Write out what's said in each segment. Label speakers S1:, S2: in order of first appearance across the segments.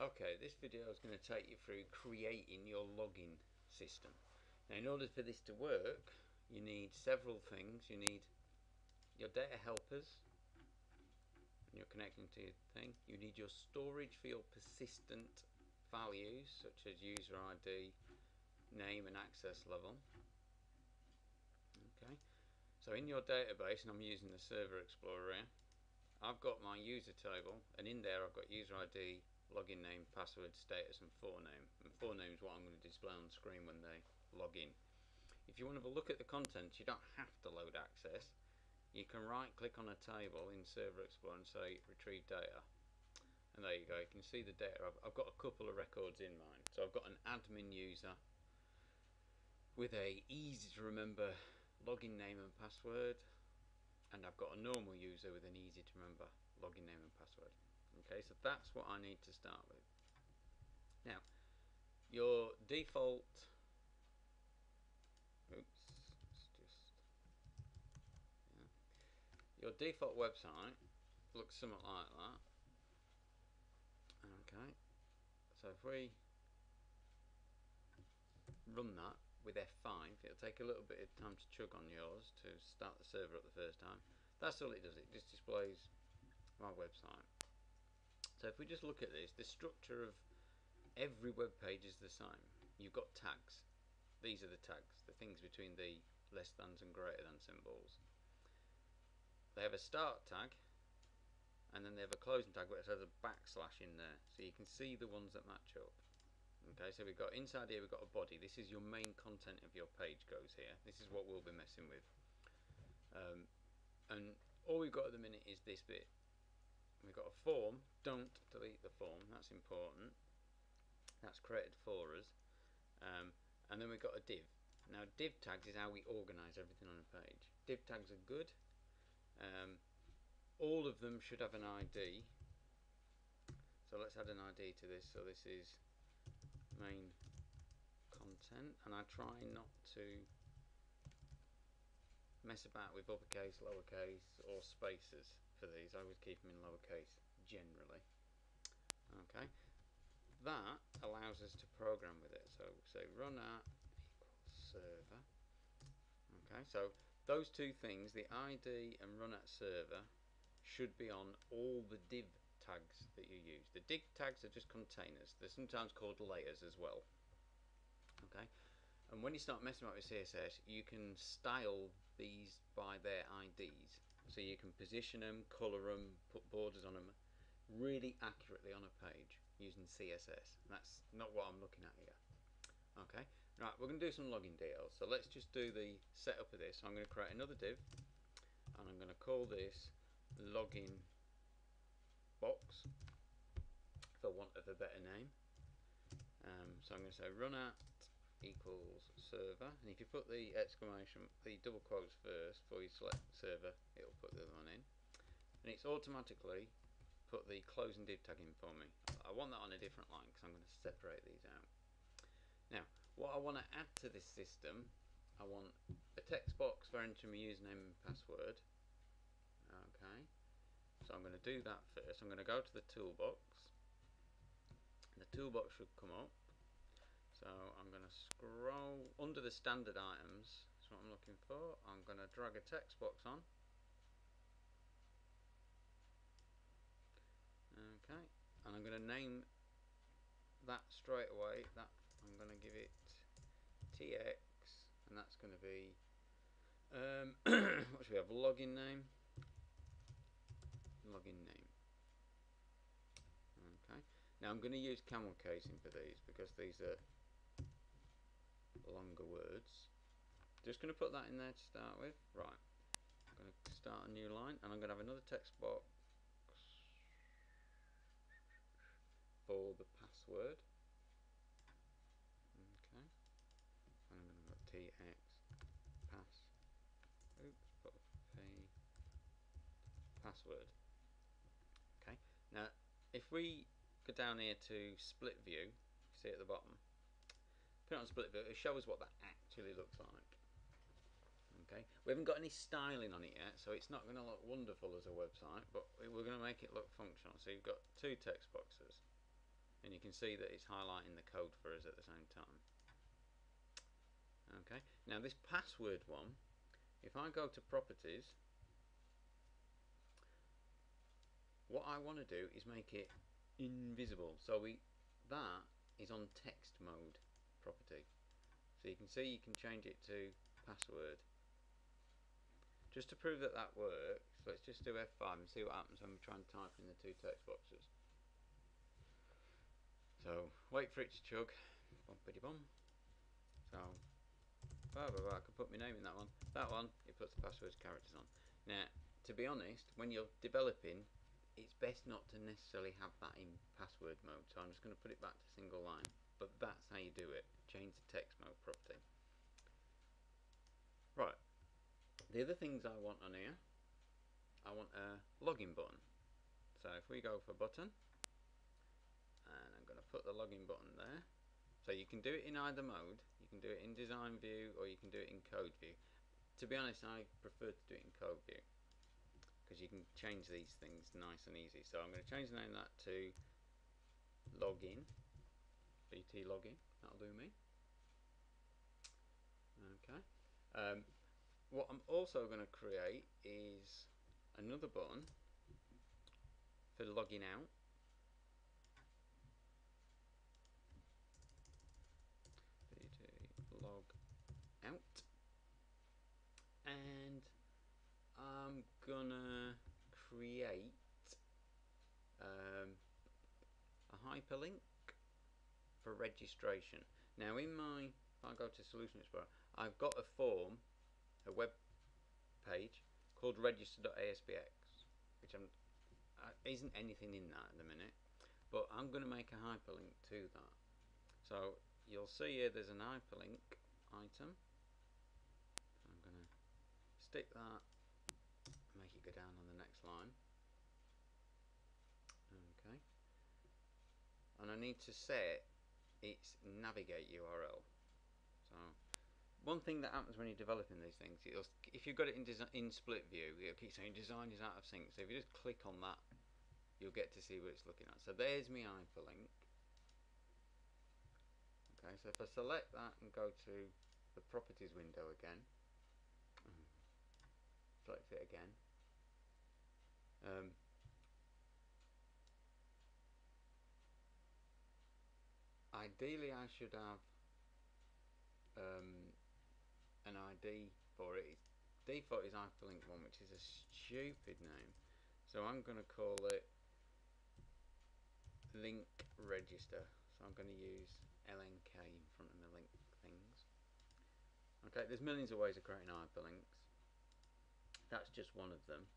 S1: Okay, this video is going to take you through creating your login system. Now, in order for this to work, you need several things. You need your data helpers, and you're connecting to your thing. You need your storage for your persistent values, such as user ID, name, and access level. Okay, so in your database, and I'm using the Server Explorer here, I've got my user table, and in there I've got user ID, login name, password, status, and forename. And forename is what I'm going to display on the screen when they log in. If you want to have a look at the contents, you don't have to load access. You can right click on a table in Server Explorer and say retrieve data. And there you go, you can see the data. I've got a couple of records in mind. So I've got an admin user with a easy to remember login name and password, and I've got a normal user with an easy to remember login name and password. Okay, so that's what I need to start with. Now, your default, your default website looks something like that. Okay, so if we run that with F5, it'll take a little bit of time to chug on yours to start the server up the first time. That's all it does, it just displays my website. So if we just look at this, the structure of every web page is the same. You've got tags. These are the tags, the things between the less thans and greater than symbols. They have a start tag, and then they have a closing tag which has a backslash in there, so you can see the ones that match up. Okay, so we've got inside here, we've got a body. This is your main content of your page goes here. This is what we'll be messing with. And all we've got at the minute is this bit. We've got a form. Don't delete the form, that's important. That's created for us. And then we've got a div. Now, div tags is how we organize everything on a page. Div tags are good. All of them should have an ID. So let's add an ID to this. So this is main content, and I try not to mess about with uppercase, lowercase, or spaces for these. I always keep them in lowercase generally. Okay, that allows us to program with it. So say run at equals server. Okay, so those two things, the ID and run at server, should be on all the div tags that you use. The div tags are just containers. They're sometimes called layers as well. Okay, and when you start messing about with CSS, you can style these by their IDs. So you can position them, color them, put borders on them really accurately on a page using CSS. That's not what I'm looking at here. Okay, right, we're going to do some login details. So let's just do the setup of this. So I'm going to create another div, and I'm going to call this login box for want of a better name. So I'm going to say run at equals server, and if you put the exclamation, the double quotes first before you select server, it'll put the other one in, and it's automatically put the closing div tag in for me. I want that on a different line because I'm going to separate these out. Now, what I want to add to this system, I want a text box for entering my username and password. Okay, so I'm going to do that first. I'm going to go to the toolbox. The toolbox should come up. So I'm going to scroll under the standard items. That's what I'm looking for. I'm going to drag a text box on. Okay, and I'm going to name that straight away. That I'm going to give it TX, and that's going to be what should we have? Login name. Login name. Okay. Now I'm going to use camel casing for these because these are longer words. Just going to put that in there to start with. Right. I'm going to start a new line, and I'm going to have another text box for the password. Okay. And I'm going to put TX pass. Oops, put P password. Okay. Now, if we go down here to split view, see at the bottom, put it on split view, it shows what that actually looks like. Okay, we haven't got any styling on it yet, so it's not going to look wonderful as a website, but we're going to make it look functional. So you've got two text boxes. and you can see that it's highlighting the code for us at the same time. Okay, now this password one, if I go to properties, what I want to do is make it invisible. So that is on text mode property. So you can see you can change it to password. Just to prove that that works, let's just do F5 and see what happens when we try and type in the two text boxes. So wait for it to chug. Bumpity bum. So I could put my name in that one. That one, it puts the password characters on. Now, to be honest, when you're developing, it's best not to necessarily have that in password mode. So I'm just going to put it back to single line. But that's how you do it. Change the text mode property. Right. The other things I want on here, I want a login button. So if we go for button, and I'm going to put the login button there. So you can do it in either mode. You can do it in design view or you can do it in code view. To be honest, I prefer to do it in code view because you can change these things nice and easy. So I'm going to change the name of that to login, BT login, that'll do me. Okay. What I'm also going to create is another button for logging out. BT log out. And I'm gonna create a hyperlink for registration. Now if I go to Solution Explorer, I've got a form, a web page called register.aspx, which isn't anything in that at the minute, but I'm going to make a hyperlink to that. So you'll see here there's an hyperlink item. I'm going to stick that, make it go down on the next line. Okay. And I need to set its navigate URL. So one thing that happens when you're developing these things, if you've got it in split view, it'll keep saying design is out of sync. So if you just click on that, you'll get to see what it's looking at. So there's my hyperlink. Okay, so if I select that and go to the properties window again, select it again, ideally I should have an ID for it. Default is hyperlink 1, which is a stupid name. So I'm going to call it link register. So I'm going to use LNK in front of my link things. Okay, there's millions of ways of creating hyperlinks. That's just one of them.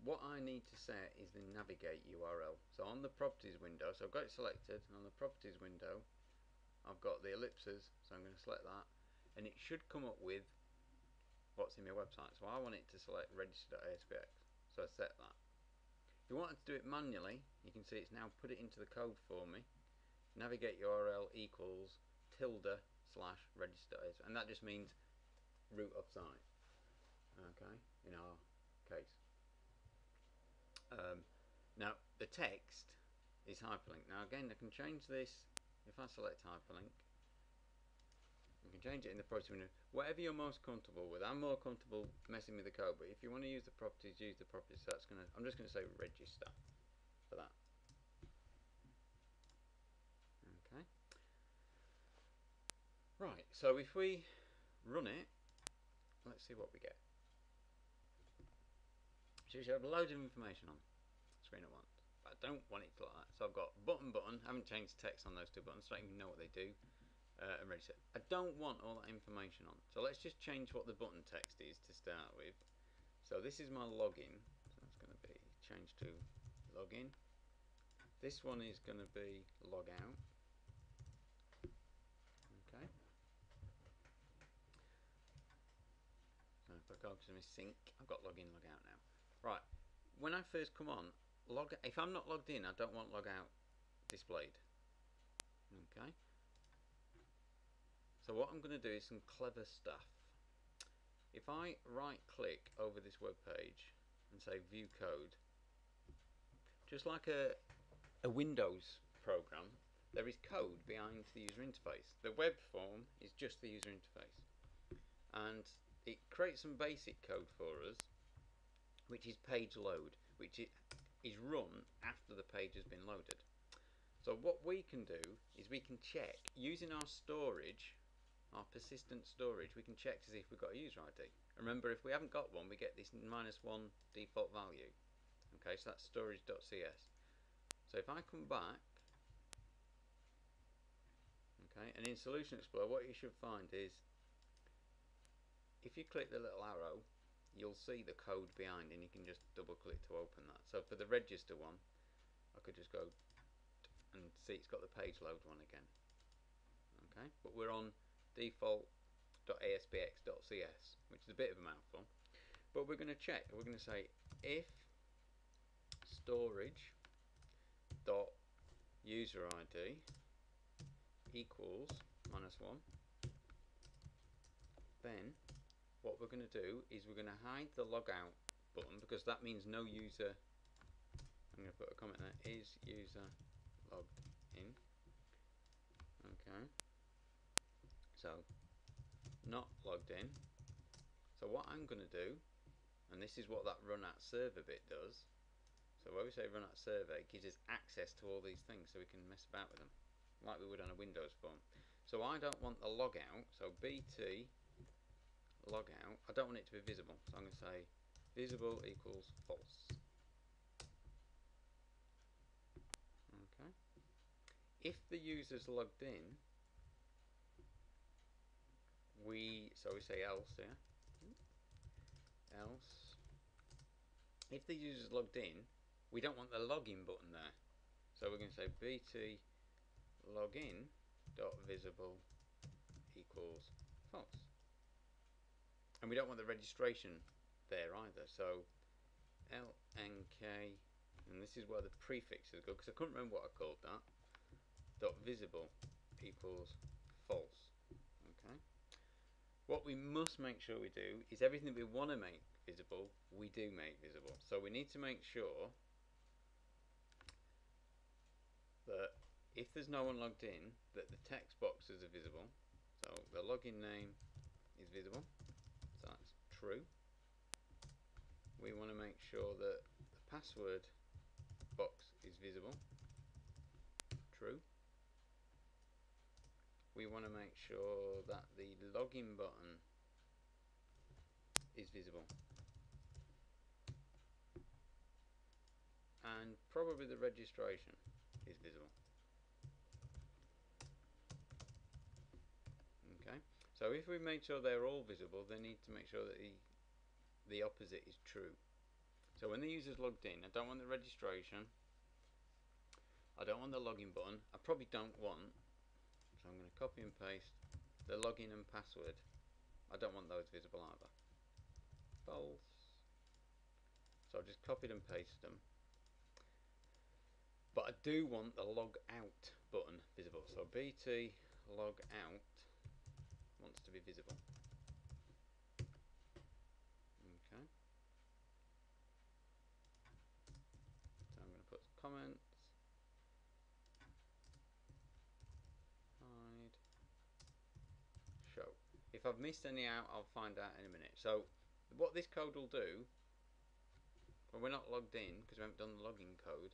S1: What I need to set is the navigate URL. So on the properties window, so I've got it selected, and on the properties window I've got the ellipses, so I'm going to select that, and it should come up with what's in my website. So I want it to select register.aspx, so I set that. If you wanted to do it manually, you can see it's now put it into the code for me. Navigate URL equals ~register.aspx, and that just means root of site, okay, in our case. Now the text is hyperlink. Now again, I can change this. If I select hyperlink, you can change it in the properties window. Whatever you're most comfortable with. I'm more comfortable messing with the code, but if you want to use the properties, use the properties. So I'm just going to say register for that. Okay. Right. So if we run it, let's see what we get. So you should have loads of information on the screen at once. But I don't want it to like that. So I've got button. I haven't changed text on those two buttons, so I don't even know what they do. And register. I don't want all that information on. So let's just change what the button text is to start with. So this is my login. So that's going to be changed to login. This one is going to be log out. Okay. So if I go to my sync, I've got login, log out now. Right. When I first come on, if I'm not logged in, I don't want log out displayed. Okay. So what I'm going to do is some clever stuff. If I right click over this web page and say view code, just like a a Windows program, there is code behind the user interface. The web form is just the user interface, and it creates some basic code for us, which is page load, which is run after the page has been loaded. So what we can do is we can check using our storage, our persistent storage, we can check to see if we've got a user ID. Remember, if we haven't got one, we get this -1 default value. Okay, so that's storage.cs. So if I come back, okay, and in Solution Explorer, what you should find is if you click the little arrow, you'll see the code behind, and you can just double click to open that. So for the register one, I could just go and see it's got the page load one again. Okay, but we're on default.aspx.cs, which is a bit of a mouthful. But we're going to check. We're going to say if storage.userID equals -1, then what we're going to do is we're going to hide the logout button, because that means no user. I'm going to put a comment there, is user logged in. Okay, so not logged in. So what I'm going to do, and this is what that run at server bit does. So when we say run at server, it gives us access to all these things so we can mess about with them, like we would on a Windows form. So I don't want the logout, so BT logout, I don't want it to be visible. So I'm going to say visible equals false. Okay. If the user's logged in, we say else, yeah? Else. If the user's logged in, we don't want the login button there. So we're going to say BT login dot visible equals false. And we don't want the registration there either. So LNK, and this is where the prefixes go, because I couldn't remember what I called that. Dot visible equals false. Okay. What we must make sure we do is everything that we want to make visible, we do make visible. So we need to make sure that if there's no one logged in, that the text boxes are visible. So the login name is visible, so that's true. We want to make sure that the password box is visible, true. We want to make sure that the login button is visible, and probably the registration is visible. Okay, so if we make sure they're all visible, they need to make sure that the opposite is true. So when the user's logged in, I don't want the registration, I don't want the login button, I probably don't want, so I'm going to copy and paste the login and password, I don't want those visible either. False. So I've just copied and pasted them. But I do want the log out button visible. So BT log out wants to be visible. Okay. So I'm going to put comments, hide, show. If I've missed any out, I'll find out in a minute. So what this code will do, when we're not logged in, because we haven't done the login code,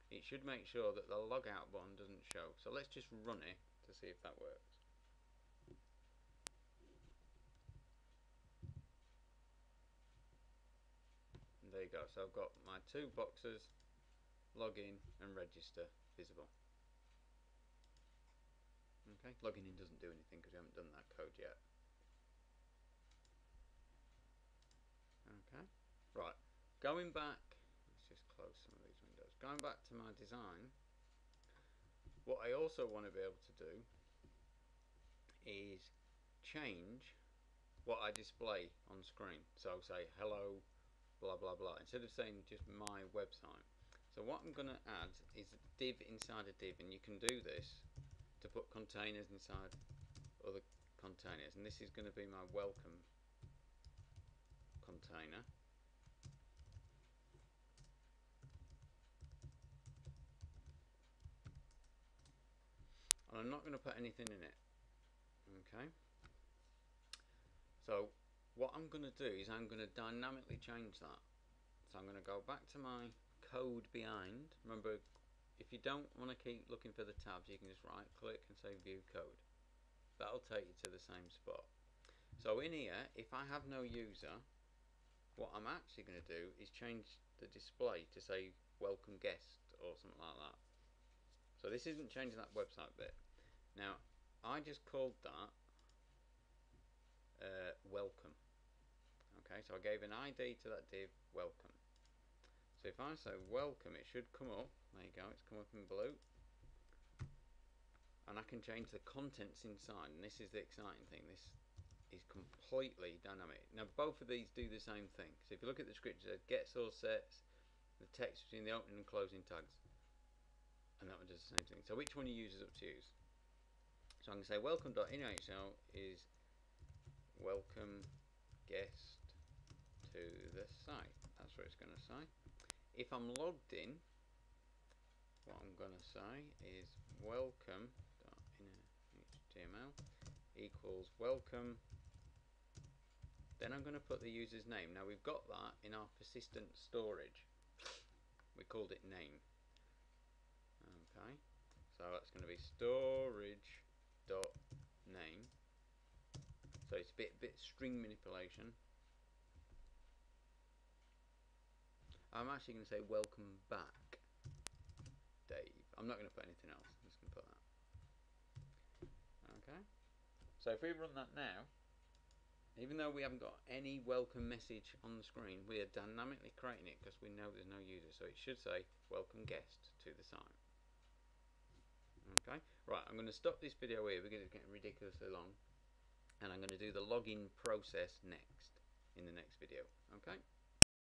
S1: it should make sure that the logout button doesn't show. So let's just run it to see if that works. And there you go. So I've got my two boxes, login and register, visible. Okay, logging in doesn't do anything because we haven't done that code yet. Okay, right, going back, let's just close some of these windows. Going back to my design, what I also want to be able to do is change what I display on screen. So say hello, blah blah blah, instead of saying just my website. So what I'm going to add is a div inside a div, and you can do this to put containers inside other containers, and this is going to be my welcome container. I'm not going to put anything in it. Okay. So what I'm going to do is I'm going to dynamically change that. So I'm going to go back to my code behind. Remember, if you don't want to keep looking for the tabs, you can just right click and say view code. That'll take you to the same spot. So in here, if I have no user, what I'm actually going to do is change the display to say welcome guest or something like that. So this isn't changing that website bit. Now I just called that welcome. Okay, so I gave an ID to that div welcome. So if I say welcome, it should come up. There you go, it's come up in blue. And I can change the contents inside, and this is the exciting thing. This is completely dynamic. Now both of these do the same thing. So if you look at the script, it says get source sets, the text between the opening and closing tags, and that one does the same thing. So which one you use is up to you. So I'm going to say welcome.inhl is welcome guest to the site. That's what it's going to say. If I'm logged in, what I'm going to say is welcome.inner.html equals welcome. Then I'm going to put the user's name. Now we've got that in our persistent storage. We called it name. Okay, so that's going to be storage.name. So it's a bit string manipulation. I'm actually going to say welcome back, Dave. I'm not going to put anything else. I'm just going to put that. Okay. So if we run that now, even though we haven't got any welcome message on the screen, we are dynamically creating it because we know there's no user. So it should say welcome guest to the site. Okay. Right. I'm going to stop this video here because it's getting ridiculously long, and I'm going to do the login process next in the next video. Okay.